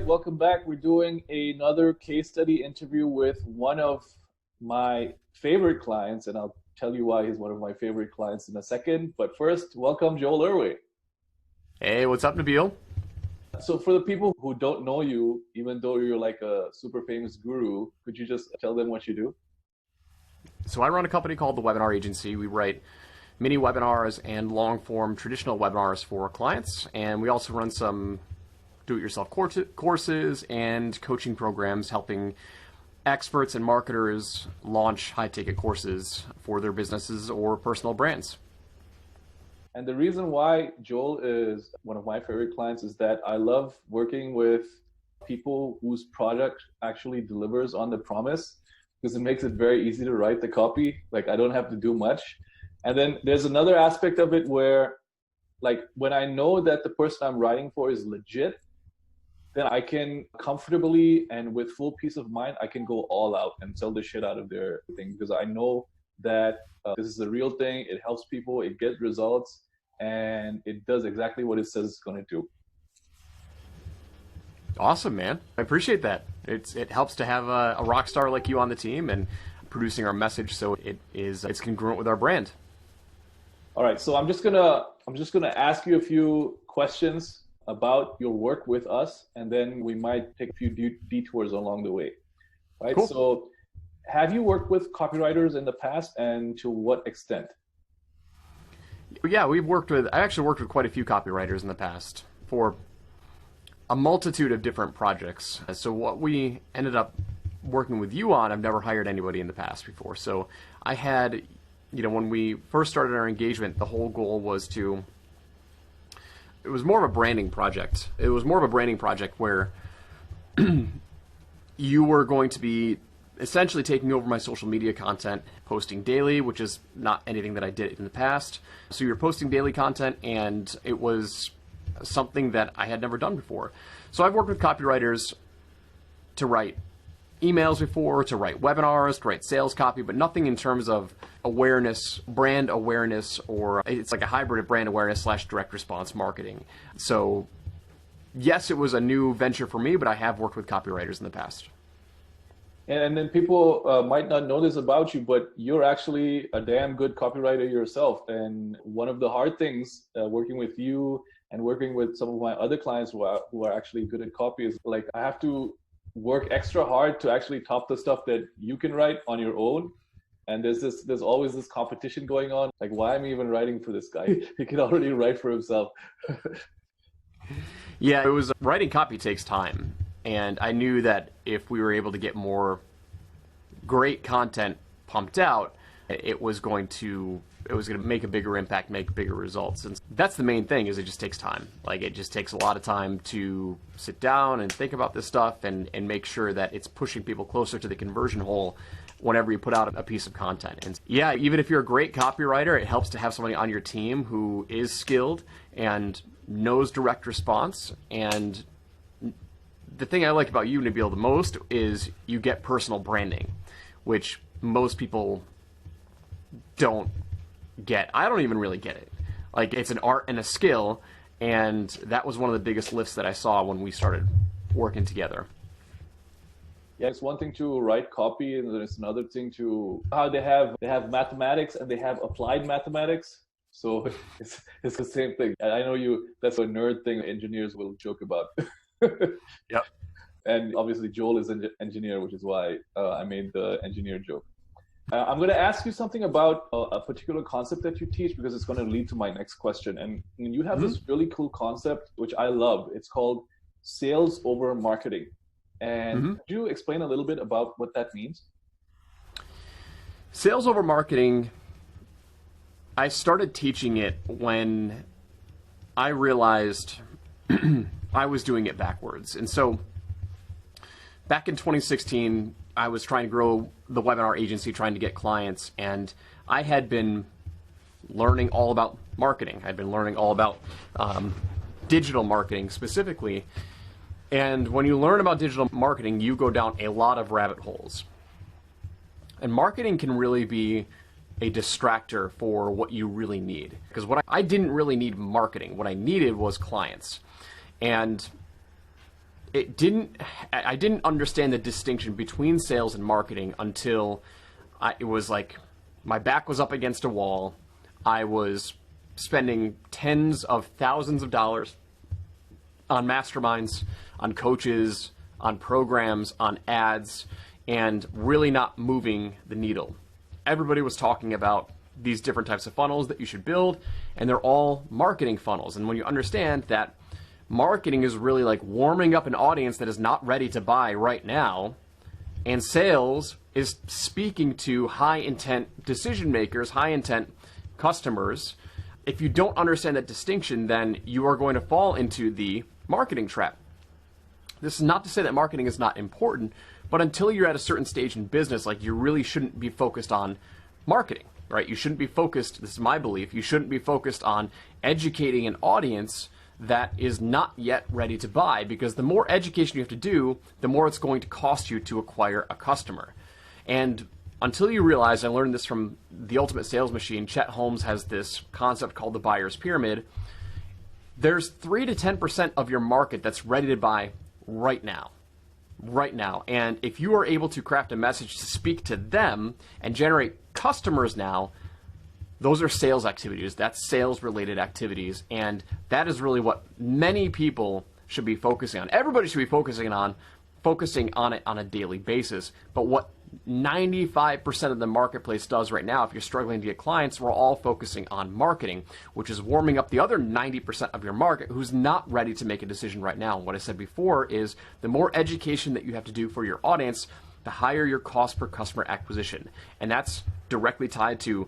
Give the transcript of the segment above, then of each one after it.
welcome back. We're doing another case study interview with one of my favorite clients, and I'll tell you why he's one of my favorite clients in a second. But first, welcome Joel Erway. Hey, what's up, Nabil? So for the people who don't know you, even though you're like a super famous guru, could you just tell them what you do? So I run a company called The Webinar Agency. We write mini webinars and long-form traditional webinars for clients, and we also run some do-it-yourself courses and coaching programs helping experts and marketers launch high-ticket courses for their businesses or personal brands. And the reason why Joel is one of my favorite clients is that I love working with people whose product actually delivers on the promise, because it makes it very easy to write the copy. Like, I don't have to do much. And then there's another aspect of it where, like, when I know that the person I'm writing for is legit, then I can comfortably and with full peace of mind, I can go all out and sell the shit out of their thing, because I know that this is a real thing. It helps people, it gets results, and it does exactly what it says it's going to do. Awesome, man. I appreciate that. It helps to have a rock star like you on the team and producing our message so it's congruent with our brand. All right, so I'm just gonna ask you a few questions about your work with us, and then we might take a few detours along the way. Right? Cool. So have you worked with copywriters in the past, and to what extent? Yeah, I actually worked with quite a few copywriters in the past for a multitude of different projects. So what we ended up working with you on, I've never hired anybody in the past before. So I had, when we first started our engagement, the whole goal was it was more of a branding project. It was more of a branding project where you were going to be essentially taking over my social media content, posting daily, which is not anything that I did in the past. So you're posting daily content, and it was something that I had never done before. So I've worked with copywriters to write emails before, to write webinars, to write sales copy, but nothing in terms of awareness, brand awareness, or it's like a hybrid of brand awareness / direct response marketing. So yes, it was a new venture for me, but I have worked with copywriters in the past. And then people might not know this about you, but you're actually a damn good copywriter yourself. And one of the hard things working with you and working with some of my other clients who are actually good at copy is, like, I have to work extra hard to actually top the stuff that you can write on your own. And there's always this competition going on. Like, why am I even writing for this guy? He can already write for himself. Yeah, writing copy takes time. And I knew that if we were able to get more great content pumped out, it was going to make a bigger impact, make bigger results. And that's the main thing, is it just takes time. Like, it just takes a lot of time to sit down and think about this stuff and make sure that it's pushing people closer to the conversion hole whenever you put out a piece of content. And yeah, even if you're a great copywriter, it helps to have somebody on your team who is skilled and knows direct response. And the thing I like about you, Nabil, the most is you get personal branding, which most people don't get. I don't even really get it. Like, it's an art and a skill, and that was one of the biggest lifts that I saw when we started working together. Yeah, it's one thing to write copy, and then it's another thing to how they have mathematics and they have applied mathematics. So it's the same thing. And I know that's a nerd thing engineers will joke about. Yep. And obviously Joel is an engineer, which is why I made the engineer joke. I'm going to ask you something about a particular concept that you teach, because it's going to lead to my next question. And you have this really cool concept, which I love. It's called sales over marketing. And could you explain a little bit about what that means? Sales over marketing, I started teaching it when I realized I was doing it backwards. And so back in 2016, I was trying to grow the webinar agency, trying to get clients, and I had been learning all about marketing. I'd been learning all about digital marketing specifically. And when you learn about digital marketing, you go down a lot of rabbit holes. And marketing can really be a distractor for what you really need. Because I didn't really need marketing. What I needed was clients. And I didn't understand the distinction between sales and marketing until it was like my back was up against a wall. I was spending tens of thousands of dollars on masterminds, on coaches, on programs, on ads, and really not moving the needle. Everybody was talking about these different types of funnels that you should build, and they're all marketing funnels. And when you understand that marketing is really like warming up an audience that is not ready to buy right now, and sales is speaking to high intent decision makers, high intent customers, if you don't understand that distinction, then you are going to fall into the marketing trap. This is not to say that marketing is not important, but until you're at a certain stage in business, like, you really shouldn't be focused on marketing, right? You shouldn't be focused, this is my belief, you shouldn't be focused on educating an audience that is not yet ready to buy, because the more education you have to do, the more it's going to cost you to acquire a customer. And until you realize, I learned this from The Ultimate Sales Machine, Chet Holmes has this concept called the buyer's pyramid. There's 3 to 10% of your market that's ready to buy right now. Right now. And if you are able to craft a message to speak to them and generate customers now, those are sales activities. That's sales related activities. And that is really what many people should be focusing on. Everybody should be focusing on it on a daily basis. But what 95% of the marketplace does right now, if you're struggling to get clients, we're all focusing on marketing, which is warming up the other 90% of your market who's not ready to make a decision right now. And what I said before is the more education that you have to do for your audience, the higher your cost per customer acquisition. And that's directly tied to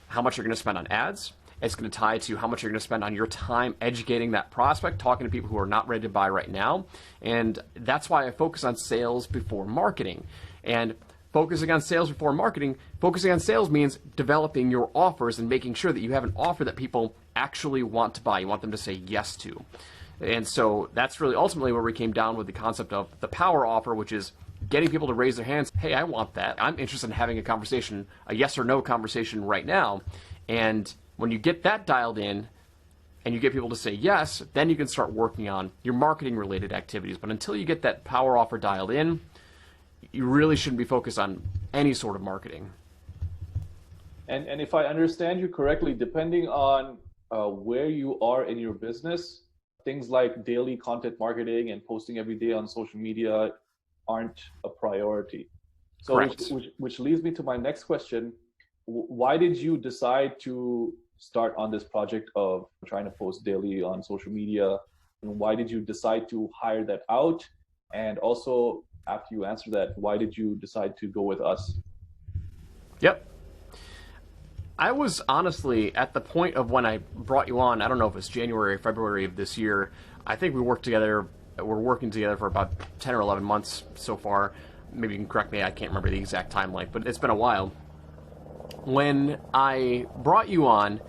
how much you're going to spend on ads. It's going to tie to how much you're going to spend on your time educating that prospect, talking to people who are not ready to buy right now. And that's why I focus on sales before marketing. And focusing on sales before marketing, focusing on sales means developing your offers and making sure that you have an offer that people actually want to buy. You want them to say yes to. And so that's really ultimately where we came down with the concept of the power offer, which is getting people to raise their hands. Hey, I want that. I'm interested in having a conversation, a yes or no conversation right now. And when you get that dialed in and you get people to say yes, then you can start working on your marketing related activities. But until you get that power offer dialed in, you really shouldn't be focused on any sort of marketing. And if I understand you correctly, depending on where you are in your business, things like daily content marketing and posting every day on social media aren't a priority. So which leads me to my next question. Why did you decide to start on this project of trying to post daily on social media? And why did you decide to hire that out? And also, after you answer that, why did you decide to go with us? Yep. I was honestly at the point of when I brought you on, I don't know if it's January or February of this year. I think we're working together for about 10 or 11 months so far. Maybe you can correct me, I can't remember the exact timeline, but it's been a while. When I brought you on,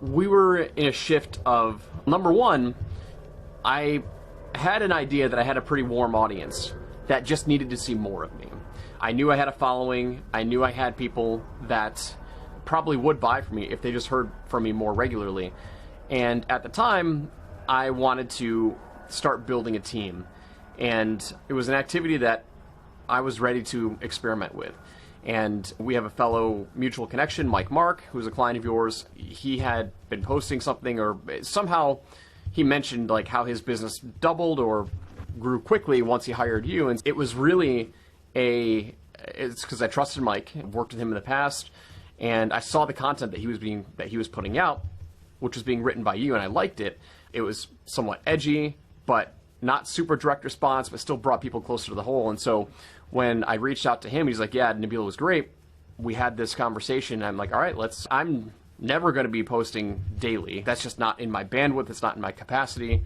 we were in a shift of, number one, I had an idea that I had a pretty warm audience that just needed to see more of me. I knew I had a following. I knew I had people that probably would buy from me if they just heard from me more regularly. And at the time, I wanted to start building a team. And it was an activity that I was ready to experiment with. And we have a fellow mutual connection, Mike Mark, who's a client of yours. He had been posting something, or somehow he mentioned like how his business doubled or grew quickly once he hired you. And it was really it's because I trusted Mike, I've worked with him in the past, and I saw the content that he was putting out, which was being written by you, and I liked it. It was somewhat edgy, but not super direct response, but still brought people closer to the whole. And so when I reached out to him, he's like, yeah, Nabila was great. We had this conversation. And I'm like, all right, I'm never going to be posting daily. That's just not in my bandwidth. It's not in my capacity.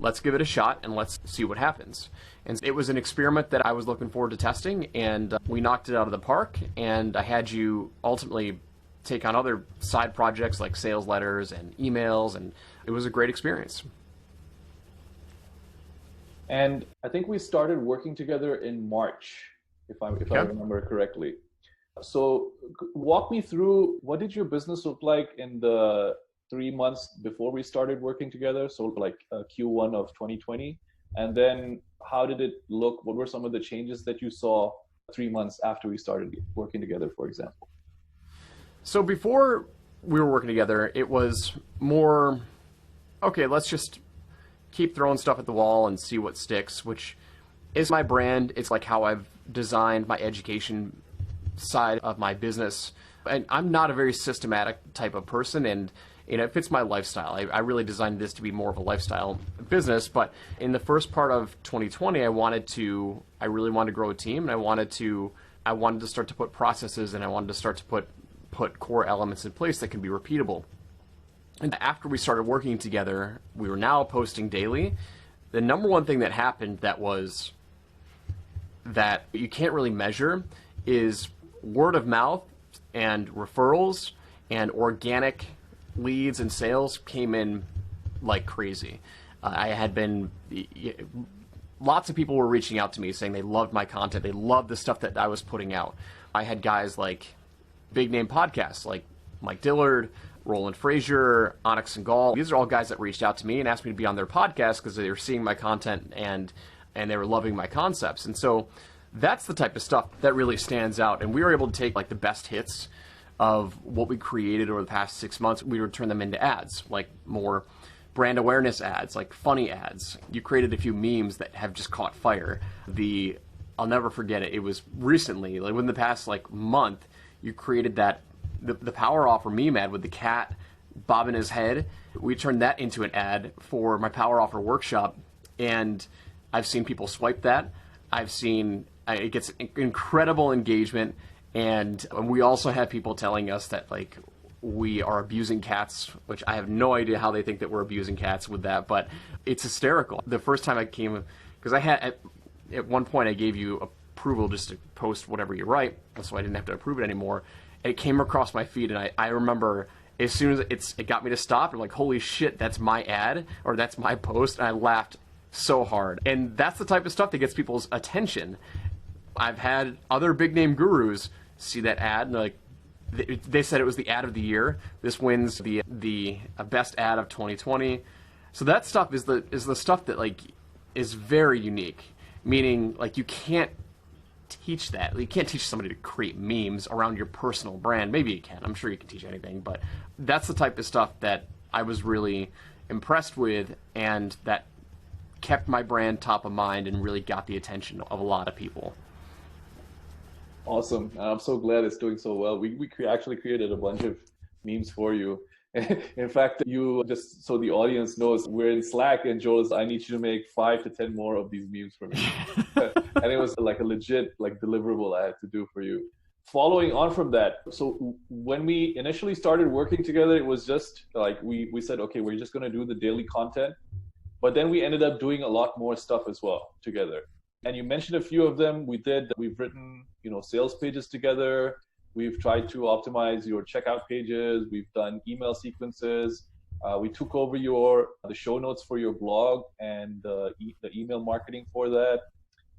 Let's give it a shot and let's see what happens. And it was an experiment that I was looking forward to testing, and we knocked it out of the park. And I had you ultimately take on other side projects like sales letters and emails, and it was a great experience. And I think we started working together in March, if I remember correctly. So walk me through, what did your business look like in the 3 months before we started working together? So like Q1 of 2020. And then how did it look? What were some of the changes that you saw 3 months after we started working together, for example? So before we were working together, it was more, okay, let's just keep throwing stuff at the wall and see what sticks, which is my brand. It's like how I've designed my education side of my business. And I'm not a very systematic type of person, and it fits my lifestyle. I really designed this to be more of a lifestyle business, but in the first part of 2020, I really wanted to grow a team, and I wanted to start to put processes, and I wanted to start to put core elements in place that can be repeatable. And after we started working together, we were now posting daily. The number one thing that happened that you can't really measure is word of mouth and referrals and organic leads and sales came in like crazy. Lots of people were reaching out to me saying they loved my content. They loved the stuff that I was putting out. I had guys like big name podcasts like Mike Dillard, Roland Frazier, Onyx and Gall. These are all guys that reached out to me and asked me to be on their podcast because they were seeing my content and they were loving my concepts. And so that's the type of stuff that really stands out. And we were able to take like the best hits of what we created over the past 6 months. We would turn them into ads, like more brand awareness ads, like funny ads. You created a few memes that have just caught fire. I'll never forget it. It was recently, like within the past like month, you created the power offer meme ad with the cat bobbing his head. We turned that into an ad for my power offer workshop, and I've seen people swipe that. I've seen it gets incredible engagement, and we also have people telling us that like we are abusing cats, which I have no idea how they think that we're abusing cats with that, but it's hysterical. The first time I came, because I had at one point I gave you approval just to post whatever you write, so I didn't have to approve it anymore. It came across my feed, and I remember as soon as it got me to stop, I'm like, holy shit, that's my ad, or that's my post, and I laughed so hard. And that's the type of stuff that gets people's attention. I've had other big name gurus see that ad, and like, they said it was the ad of the year. This wins the best ad of 2020. So that stuff is the stuff that like is very unique, meaning like you can't teach that. You can't teach somebody to create memes around your personal brand. Maybe you can. I'm sure you can teach anything, but that's the type of stuff that I was really impressed with, and that kept my brand top of mind and really got the attention of a lot of people. Awesome. I'm so glad it's doing so well. We actually created a bunch of memes for you. In fact, you just so the audience knows, we're in Slack, and Joel, I need you to make 5 to 10 more of these memes for me. And it was like a legit like deliverable I had to do for you. Following on from that, so when we initially started working together, it was just like we said, okay, we're just going to do the daily content. But then we ended up doing a lot more stuff as well together. And you mentioned a few of them. We've written, sales pages together. We've tried to optimize your checkout pages. We've done email sequences. We took over the show notes for your blog and the email marketing for that.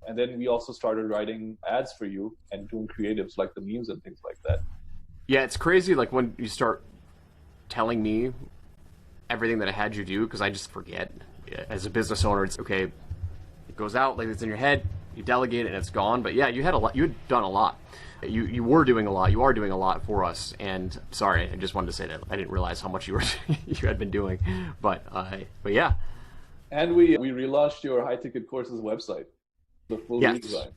And then we also started writing ads for you and doing creatives like the memes and things like that. Yeah, it's crazy. Like when you start telling me everything that I had you do, because I just forget. As a business owner, it's okay. It goes out like it's in your head. You delegate it and it's gone. But yeah, you had done a lot. You were doing a lot. You are doing a lot for us. And sorry, I just wanted to say that I didn't realize how much you had been doing. But yeah. And we relaunched your high ticket courses website, the full redesign.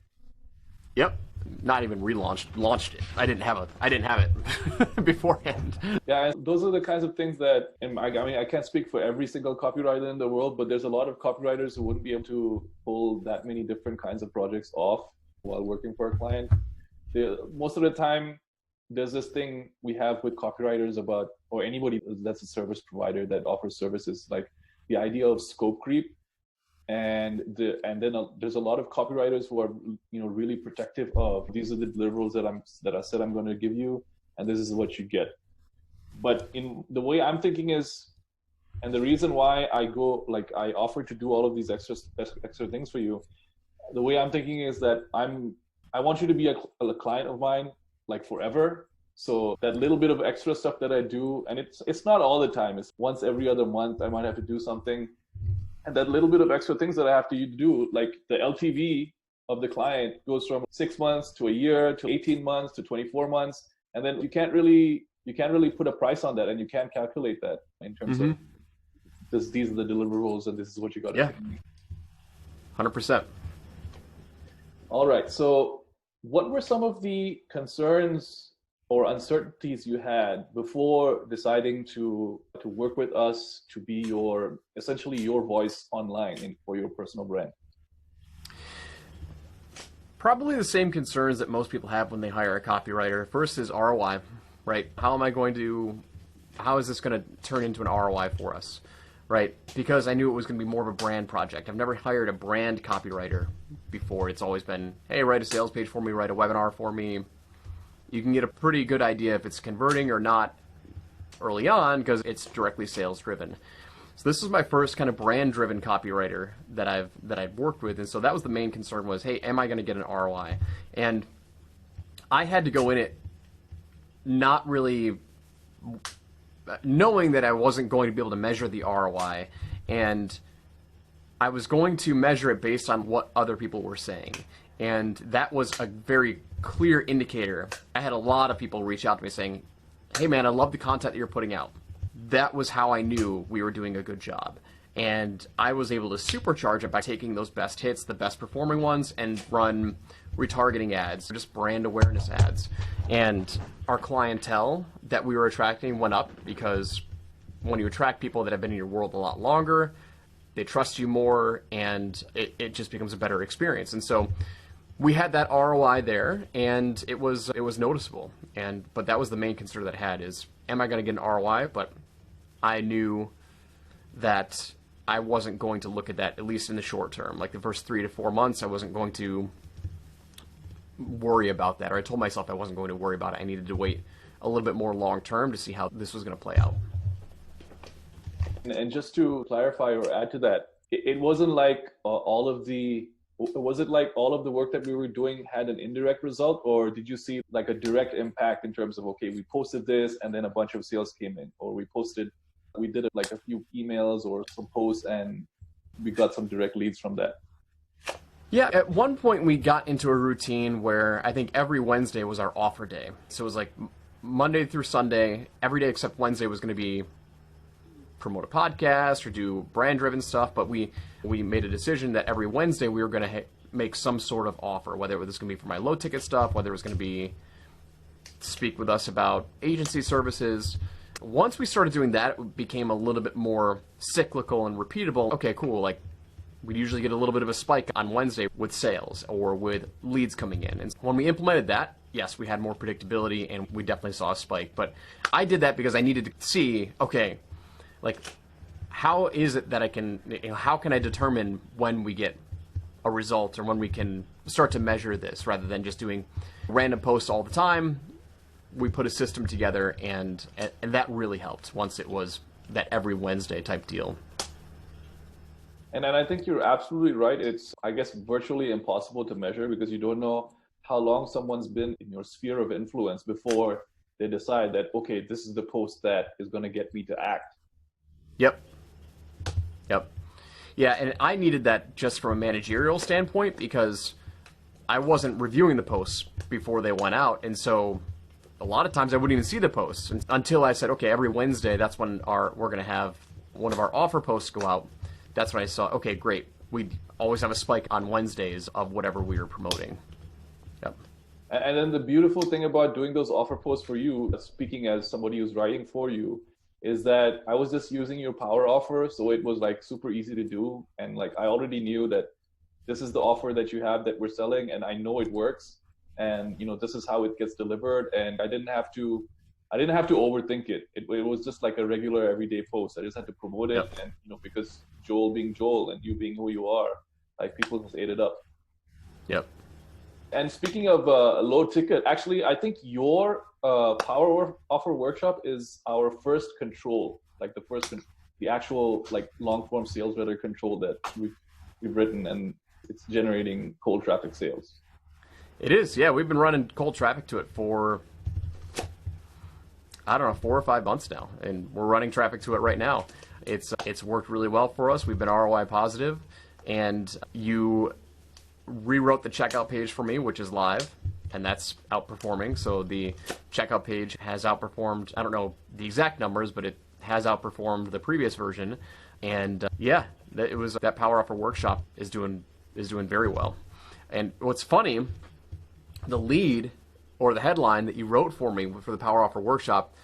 Yep. Not even launched it. I didn't have it beforehand. Yeah, and those are the kinds of things that, I can't speak for every single copywriter in the world, but there's a lot of copywriters who wouldn't be able to pull that many different kinds of projects off while working for a client. Most of the time, there's this thing we have with copywriters or anybody that's a service provider that offers services, like the idea of scope creep. And then there's a lot of copywriters who are really protective of, these are the deliverables that I said I'm going to give you, and this is what you get. But in the way I'm thinking is, and the reason why I offer to do all of these extra things for you, the way I'm thinking is that I want you to be a client of mine like forever. So that little bit of extra stuff that I do, and it's not all the time. It's once every other month I might have to do something. And that little bit of extra things that I have to do, like the LTV of the client goes from 6 months to a year to 18 months to 24 months. And then you can't really put a price on that, and you can't calculate that in terms of these are the deliverables and this is what you got to do. 100%. All right. So what were some of the concerns or uncertainties you had before deciding to work with us to be essentially your voice online for your personal brand? Probably the same concerns that most people have when they hire a copywriter. First is ROI, right? How is this going to turn into an ROI for us, right? Because I knew it was going to be more of a brand project. I've never hired a brand copywriter before. It's always been, hey, write a sales page for me, write a webinar for me. You can get a pretty good idea if it's converting or not early on because it's directly sales driven. So this is my first kind of brand driven copywriter that I've worked with, and so that was the main concern was, hey, am I going to get an ROI? And I had to go in it not really knowing that I wasn't going to be able to measure the ROI, and I was going to measure it based on what other people were saying. And that was a very clear indicator. I had a lot of people reach out to me saying, hey man, I love the content that you're putting out. That was how I knew we were doing a good job. And I was able to supercharge it by taking those best hits, the best performing ones, and run retargeting ads, just brand awareness ads. And our clientele that we were attracting went up because when you attract people that have been in your world a lot longer, they trust you more, and it just becomes a better experience. And so we had that ROI there, and it was noticeable. But that was the main concern that I had is, am I going to get an ROI? But I knew that I wasn't going to look at that, at least in the short term. Like the first 3 to 4 months, I wasn't going to worry about that. Or I told myself I wasn't going to worry about it. I needed to wait a little bit more long term to see how this was going to play out. And just to clarify or add to that, it wasn't like was it like all of the work that we were doing had an indirect result, or did you see like a direct impact in terms of, okay, we posted this and then a bunch of sales came in, or we did like a few emails or some posts and we got some direct leads from that? Yeah, at one point we got into a routine where I think every Wednesday was our offer day. So it was like Monday through Sunday, every day except Wednesday was going to be promote a podcast or do brand-driven stuff, but we made a decision that every Wednesday we were going to make some sort of offer, whether it was going to be for my low-ticket stuff, whether it was going to be speak with us about agency services. Once we started doing that, it became a little bit more cyclical and repeatable. Okay, cool, like we'd usually get a little bit of a spike on Wednesday with sales or with leads coming in. And when we implemented that, yes, we had more predictability and we definitely saw a spike. But I did that because I needed to see, okay, like, how is it that how can I determine when we get a result or when we can start to measure this rather than just doing random posts all the time? We put a system together and that really helped once it was that every Wednesday type deal. And I think you're absolutely right. It's, I guess, virtually impossible to measure because you don't know how long someone's been in your sphere of influence before they decide that, okay, this is the post that is going to get me to act. Yep. Yeah, and I needed that just from a managerial standpoint because I wasn't reviewing the posts before they went out, and so a lot of times I wouldn't even see the posts until I said, okay, every Wednesday, that's when we're going to have one of our offer posts go out. That's when I saw, okay, great. We always have a spike on Wednesdays of whatever we were promoting. Yep. And then the beautiful thing about doing those offer posts for you, speaking as somebody who's writing for you, is that I was just using your power offer. So it was like super easy to do. And like, I already knew that this is the offer that you have that we're selling and I know it works. And, you know, this is how it gets delivered. And I didn't have to overthink it. It was just like a regular everyday post. I just had to promote it. Yep. And, you know, because Joel being Joel and you being who you are, like people just ate it up. Yep. And speaking of low ticket, actually, I think your power offer workshop is our first control, like the actual like long form sales letter control that we've written, and it's generating cold traffic sales. It is, yeah. We've been running cold traffic to it for, I don't know, 4 or 5 months now, and we're running traffic to it right now. It's worked really well for us. We've been ROI positive, and you rewrote the checkout page for me, which is live, and that's outperforming. So the checkout page has outperformed, I don't know the exact numbers, but it has outperformed the previous version. And that Power Offer workshop is doing very well. And what's funny, the lead or the headline that you wrote for me for the Power Offer workshop,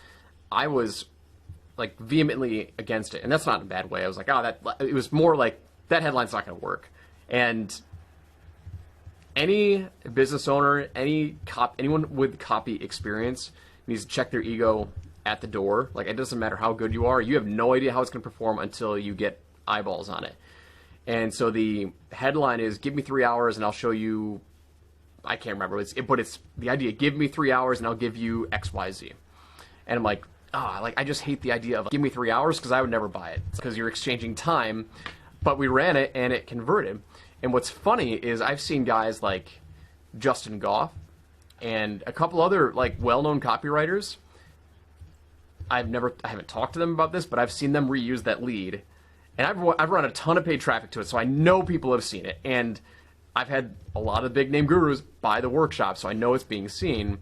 I was like vehemently against it. And that's not in a bad way. I was like, it was more like that headline's not going to work. And any business owner, anyone with copy experience needs to check their ego at the door. Like, it doesn't matter how good you are. You have no idea how it's going to perform until you get eyeballs on it. And so the headline is, give me 3 hours and I'll show you, I can't remember, but it's the idea, give me 3 hours and I'll give you X, Y, Z. And I'm like, I just hate the idea of give me 3 hours, because I would never buy it, because you're exchanging time. But we ran it and it converted. And what's funny is I've seen guys like Justin Goff and a couple other like well-known copywriters. I haven't talked to them about this, but I've seen them reuse that lead. And I've run a ton of paid traffic to it, so I know people have seen it. And I've had a lot of big name gurus buy the workshop, so I know it's being seen.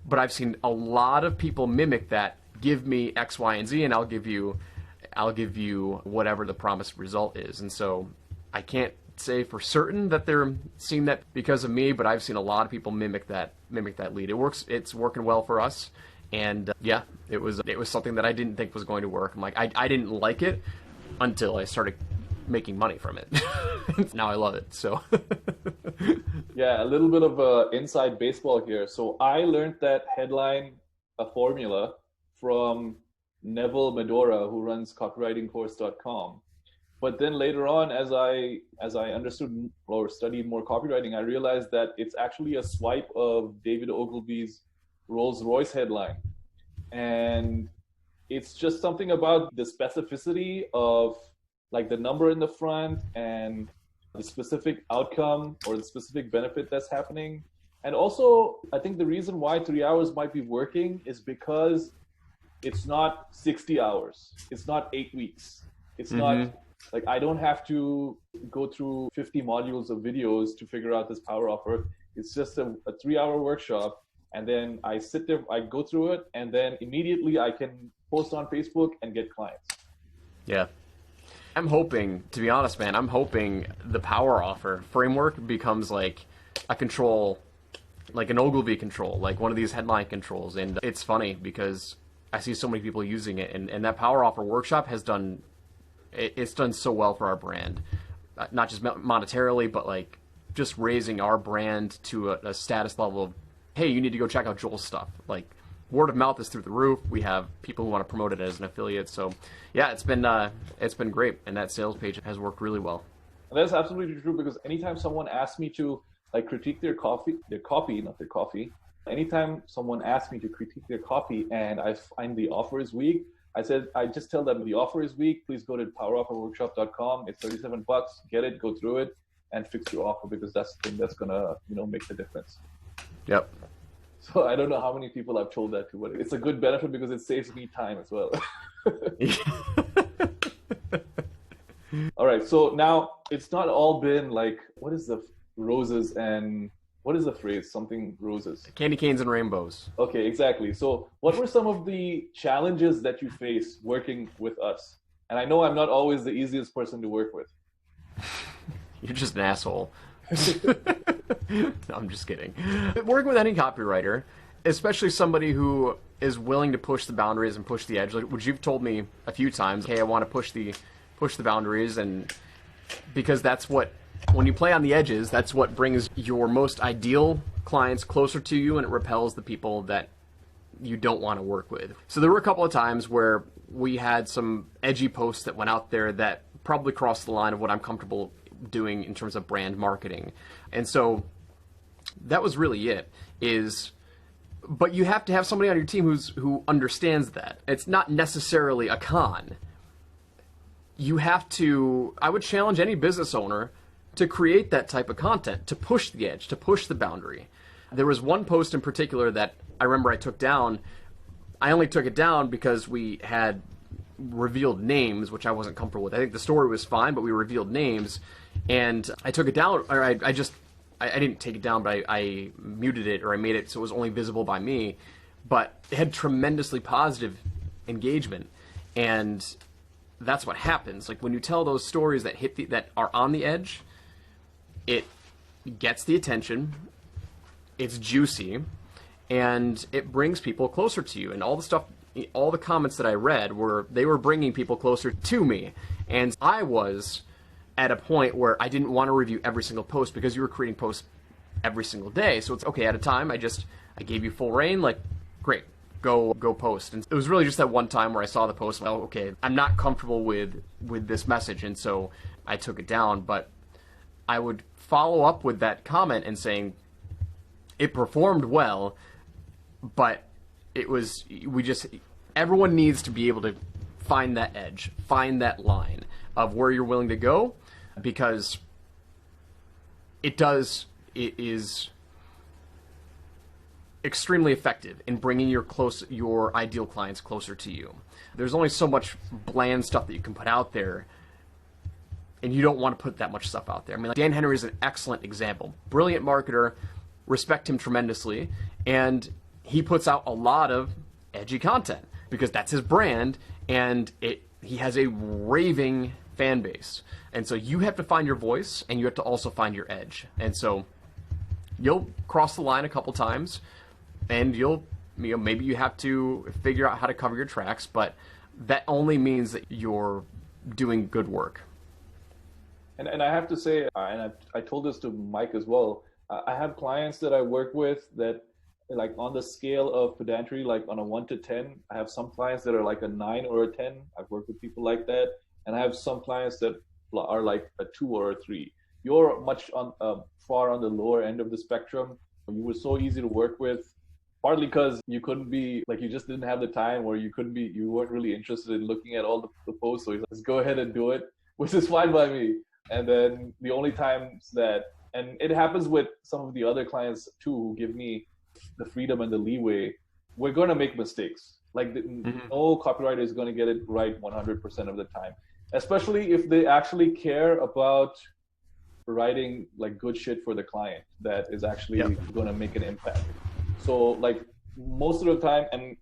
But I've seen a lot of people mimic that. Give me X, Y, and Z, and I'll give you whatever the promised result is. And so I can't say for certain that they're seeing that because of me, but I've seen a lot of people mimic that lead. It works. It's working well for us. And it was something that I didn't think was going to work. I'm like, I didn't like it until I started making money from it. Now I love it. So yeah, a little bit of inside baseball here. So I learned that headline, a formula, from Neville Medora, who runs copywritingcourse.com. But then later on, as I understood or studied more copywriting, I realized that it's actually a swipe of David Ogilvy's Rolls-Royce headline. And it's just something about the specificity of like the number in the front and the specific outcome or the specific benefit that's happening. And also, I think the reason why 3 hours might be working is because it's not 60 hours. It's not 8 weeks. It's not like I don't have to go through 50 modules of videos to figure out this power offer. It's just a 3 hour workshop. And then I sit there, I go through it, and then immediately I can post on Facebook and get clients. Yeah. I'm hoping, to be honest, man, I'm hoping the power offer framework becomes like a control, like an Ogilvy control, like one of these headline controls. And it's funny because I see so many people using it, and that power offer workshop has done, it's done so well for our brand, not just monetarily, but like just raising our brand to a status level of, hey, you need to go check out Joel's stuff. Like, word of mouth is through the roof. We have people who want to promote it as an affiliate. So yeah, it's been great, and that sales page has worked really well. And that's absolutely true, because anytime someone asks me to like critique their copy, anytime someone asks me to critique their copy and I find the offer is weak, I just tell them the offer is weak. Please go to powerofferworkshop.com. It's $37. Get it, go through it, and fix your offer, because that's the thing that's gonna make the difference. Yep. So I don't know how many people I've told that to, but it's a good benefit because it saves me time as well. All right. So now it's not all been like, what is the roses and what is the phrase? Something roses. Candy canes and rainbows. Okay, exactly. So what were some of the challenges that you faced working with us? And I know I'm not always the easiest person to work with. You're just an asshole. No, I'm just kidding. Working with any copywriter, especially somebody who is willing to push the boundaries and push the edge, which you've told me a few times, hey, I want to push the boundaries, and because that's what, when you play on the edges, that's what brings your most ideal clients closer to you, and it repels the people that you don't want to work with. So there were a couple of times where we had some edgy posts that went out there that probably crossed the line of what I'm comfortable doing in terms of brand marketing. And so that was really it, but you have to have somebody on your team who understands that. It's not necessarily a con. You have to, I would challenge any business owner to create that type of content, to push the edge, to push the boundary. There was one post in particular that I remember I took down. I only took it down because we had revealed names, which I wasn't comfortable with. I think the story was fine, but we revealed names, and I took it down, or I didn't take it down, but I muted it, or I made it so it was only visible by me, but it had tremendously positive engagement, and that's what happens. Like, when you tell those stories that that are on the edge, it gets the attention, it's juicy, and it brings people closer to you. And all the comments that I read they were bringing people closer to me. And I was at a point where I didn't want to review every single post, because you were creating posts every single day. So it's okay, at a time, I gave you full reign, like, great, go post. And it was really just that one time where I saw the post, well, okay, I'm not comfortable with this message, and so I took it down. But I would follow up with that comment and saying, it performed well, but everyone needs to be able to find that edge, find that line of where you're willing to go, because it is extremely effective in bringing your ideal clients closer to you. There's only so much bland stuff that you can put out there, and you don't want to put that much stuff out there. I mean, like, Dan Henry is an excellent example. Brilliant marketer, respect him tremendously, and he puts out a lot of edgy content because that's his brand, and he has a raving fan base. And so you have to find your voice, and you have to also find your edge. And so you'll cross the line a couple times, and maybe you have to figure out how to cover your tracks, but that only means that you're doing good work. And I have to say, and I told this to Mike as well, I have clients that I work with that, like, on the scale of pedantry, like on a 1 to 10, I have some clients that are like a 9 or a 10. I've worked with people like that. And I have some clients that are like a 2 or a 3. You're much far on the lower end of the spectrum. You were so easy to work with, partly because you couldn't be, like, you just didn't have the time, or you weren't really interested in looking at all the posts. So he's like, let's go ahead and do it, which is fine by me. And then the only times and it happens with some of the other clients too, who give me the freedom and the leeway, we're going to make mistakes. Like, no copywriter is going to get it right 100% of the time, especially if they actually care about writing, like, good shit for the client that is actually going to make an impact. So, like, most of the time, and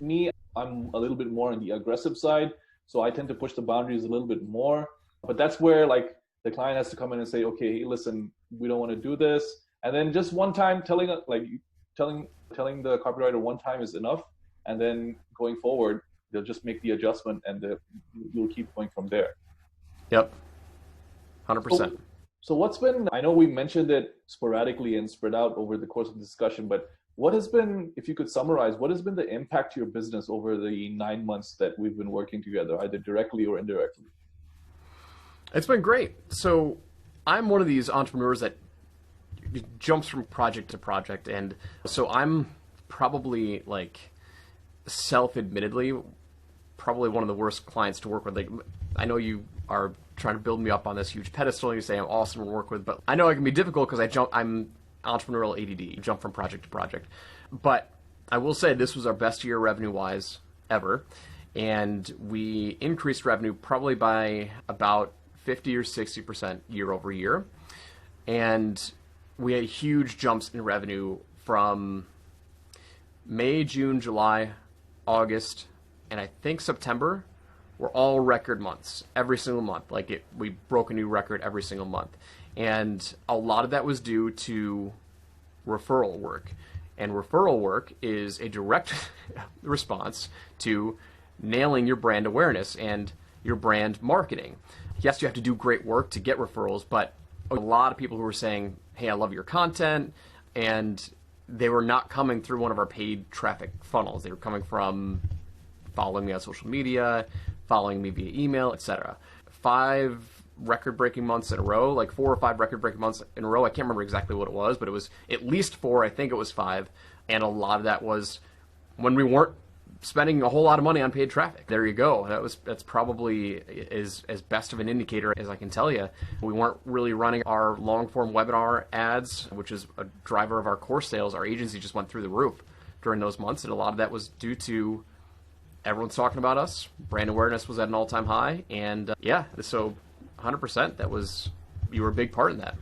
me, I'm a little bit more on the aggressive side, so I tend to push the boundaries a little bit more. But that's where, like, the client has to come in and say, okay, hey, listen, we don't want to do this. And then just one time telling the copywriter one time is enough. And then going forward, they'll just make the adjustment, and you'll keep going from there. Yep. 100%. So what's been, I know we mentioned it sporadically and spread out over the course of the discussion, but what has been, if you could summarize, what has been the impact to your business over the 9 months that we've been working together, either directly or indirectly? It's been great. So I'm one of these entrepreneurs that jumps from project to project. And so I'm probably, like, self-admittedly, probably one of the worst clients to work with. Like, I know you are trying to build me up on this huge pedestal, and you say I'm awesome to work with, but I know it can be difficult because I'm entrepreneurial ADD, jump from project to project. But I will say this was our best year revenue-wise ever, and we increased revenue probably by about 50 or 60% year over year, and we had huge jumps in revenue from May, June, July, August, and I think September were all record months, every single month. Like, we broke a new record every single month. And a lot of that was due to referral work. And referral work is a direct response to nailing your brand awareness and your brand marketing. Yes, you have to do great work to get referrals, but a lot of people who were saying, hey, I love your content, and they were not coming through one of our paid traffic funnels. They were coming from following me on social media, following me via email, etc. 5 record-breaking months in a row, like 4 or 5 record-breaking months in a row. I can't remember exactly what it was, but it was at least 4. I think it was 5. And a lot of that was when we weren't spending a whole lot of money on paid traffic. There you go. That's probably as best of an indicator as I can tell you. We weren't really running our long-form webinar ads, which is a driver of our course sales. Our agency just went through the roof during those months, and a lot of that was due to everyone's talking about us. Brand awareness was at an all-time high. And yeah, so 100%, you were a big part in that.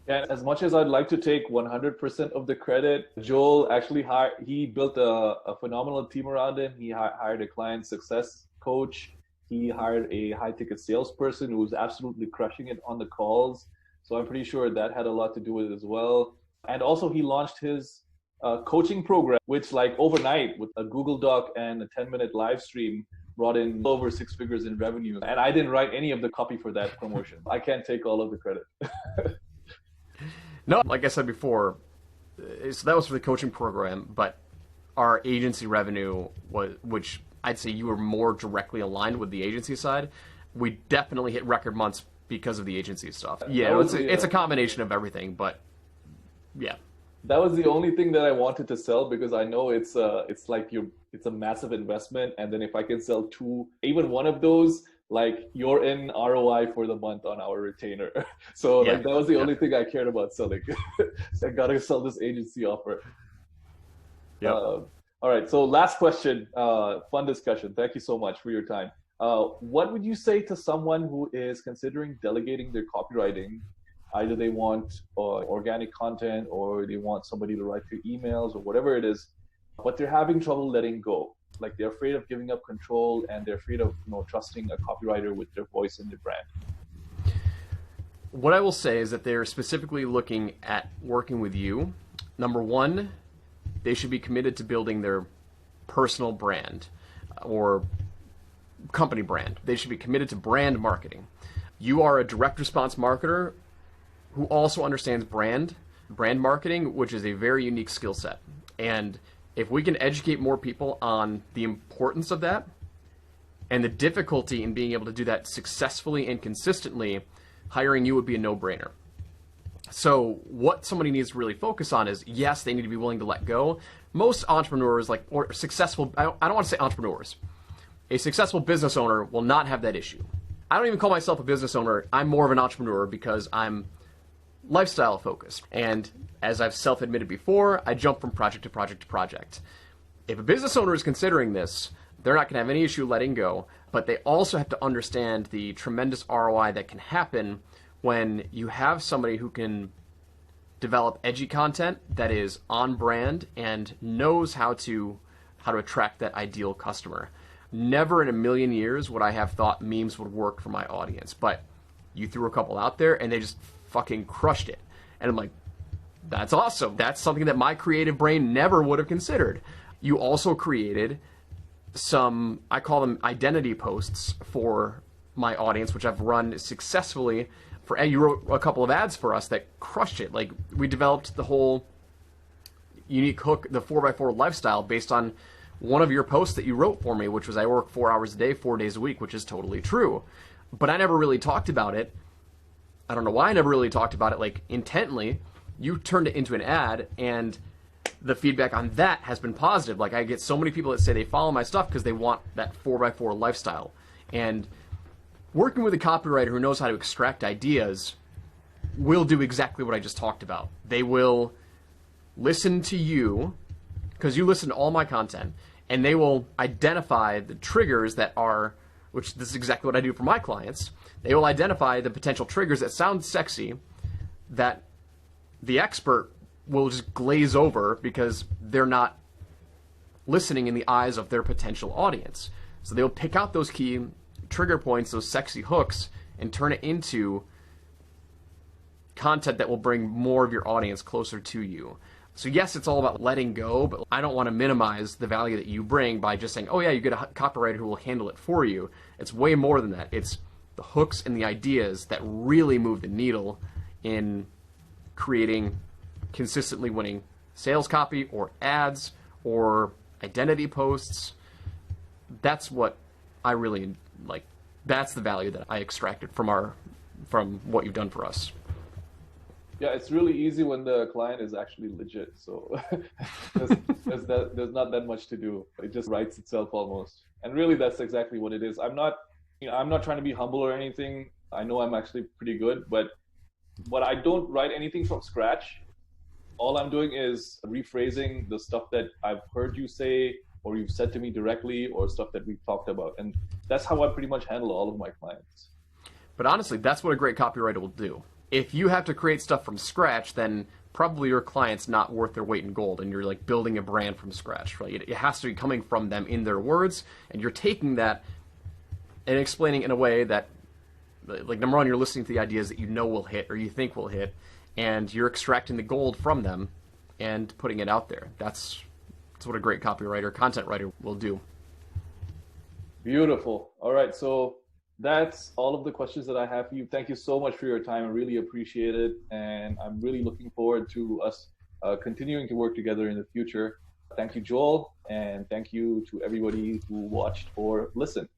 And as much as I'd like to take 100% of the credit, Joel actually he built a phenomenal team around him. He hired a client success coach. He hired a high-ticket salesperson who was absolutely crushing it on the calls. So I'm pretty sure that had a lot to do with it as well. And also he launched his coaching program, which like overnight with a Google Doc and a 10-minute live stream brought in over 6 figures in revenue. And I didn't write any of the copy for that promotion. I can't take all of the credit. No, like I said before, so that was for the coaching program, but our agency revenue which I'd say you were more directly aligned with the agency side. We definitely hit record months because of the agency stuff. Yeah, it's a combination of everything, but yeah. That was the only thing that I wanted to sell because I know it's a massive investment, and then if I can sell even one of those, like you're in ROI for the month on our retainer. So like that was the only thing I cared about selling. I gotta sell this agency offer. Yeah. All right. So last question. Fun discussion. Thank you so much for your time. What would you say to someone who is considering delegating their copywriting? Either they want organic content or they want somebody to write their emails or whatever it is, but they're having trouble letting go. Like they're afraid of giving up control and they're afraid of trusting a copywriter with their voice and their brand. What I will say is that they're specifically looking at working with you. Number one, they should be committed to building their personal brand or company brand. They should be committed to brand marketing. You are a direct response marketer who also understands brand marketing, which is a very unique skill set. And if we can educate more people on the importance of that and the difficulty in being able to do that successfully and consistently, hiring you would be a no-brainer. So what somebody needs to really focus on is, yes, they need to be willing to let go. Most entrepreneurs, or successful, I don't want to say entrepreneurs. A successful business owner will not have that issue. I don't even call myself a business owner. I'm more of an entrepreneur because I'm lifestyle focused. And as I've self-admitted before, I jump from project to project to project. If a business owner is considering this, they're not going to have any issue letting go, but they also have to understand the tremendous ROI that can happen when you have somebody who can develop edgy content that is on brand and knows how to attract that ideal customer. Never in a million years would I have thought memes would work for my audience, but you threw a couple out there and they just fucking crushed it. And I'm like, that's awesome. That's something that my creative brain never would have considered. You also created some, I call them identity posts for my audience, which I've run successfully for, and you wrote a couple of ads for us that crushed it. Like we developed the whole unique hook, the 4x4 lifestyle based on one of your posts that you wrote for me, which was I work 4 hours a day, 4 days a week, which is totally true. But I never really talked about it. I don't know why I never really talked about it like intently. You turned it into an ad, and the feedback on that has been positive. Like I get so many people that say they follow my stuff because they want that 4x4 lifestyle. And working with a copywriter who knows how to extract ideas will do exactly what I just talked about. They will listen to you because you listen to all my content, and they will identify the triggers that are, which this is exactly what I do for my clients. They will identify the potential triggers that sound sexy that the expert will just glaze over because they're not listening in the eyes of their potential audience. So they'll pick out those key trigger points, those sexy hooks, and turn it into content that will bring more of your audience closer to you. So yes, it's all about letting go, but I don't want to minimize the value that you bring by just saying, oh yeah, you get a copywriter who will handle it for you. It's way more than that. It's the hooks and the ideas that really move the needle in creating consistently winning sales copy or ads or identity posts. That's what I really like. That's the value that I extracted from what you've done for us. Yeah, it's really easy when the client is actually legit. So there's not that much to do. It just writes itself almost. And really, that's exactly what it is. I'm not trying to be humble or anything. I know I'm actually pretty good, but I don't write anything from scratch. All I'm doing is rephrasing the stuff that I've heard you say or you've said to me directly, or stuff that we've talked about. And that's how I pretty much handle all of my clients. But honestly, that's what a great copywriter will do. If you have to create stuff from scratch, then probably your client's not worth their weight in gold, and you're like building a brand from scratch, right? It has to be coming from them in their words, and you're taking that and explaining in a way that, like, number one, you're listening to the ideas that you know will hit or you think will hit, and you're extracting the gold from them and putting it out there. That's what a great copywriter, content writer will do. Beautiful. All right, so that's all of the questions that I have for you. Thank you so much for your time. I really appreciate it. And I'm really looking forward to us continuing to work together in the future. Thank you, Joel. And thank you to everybody who watched or listened.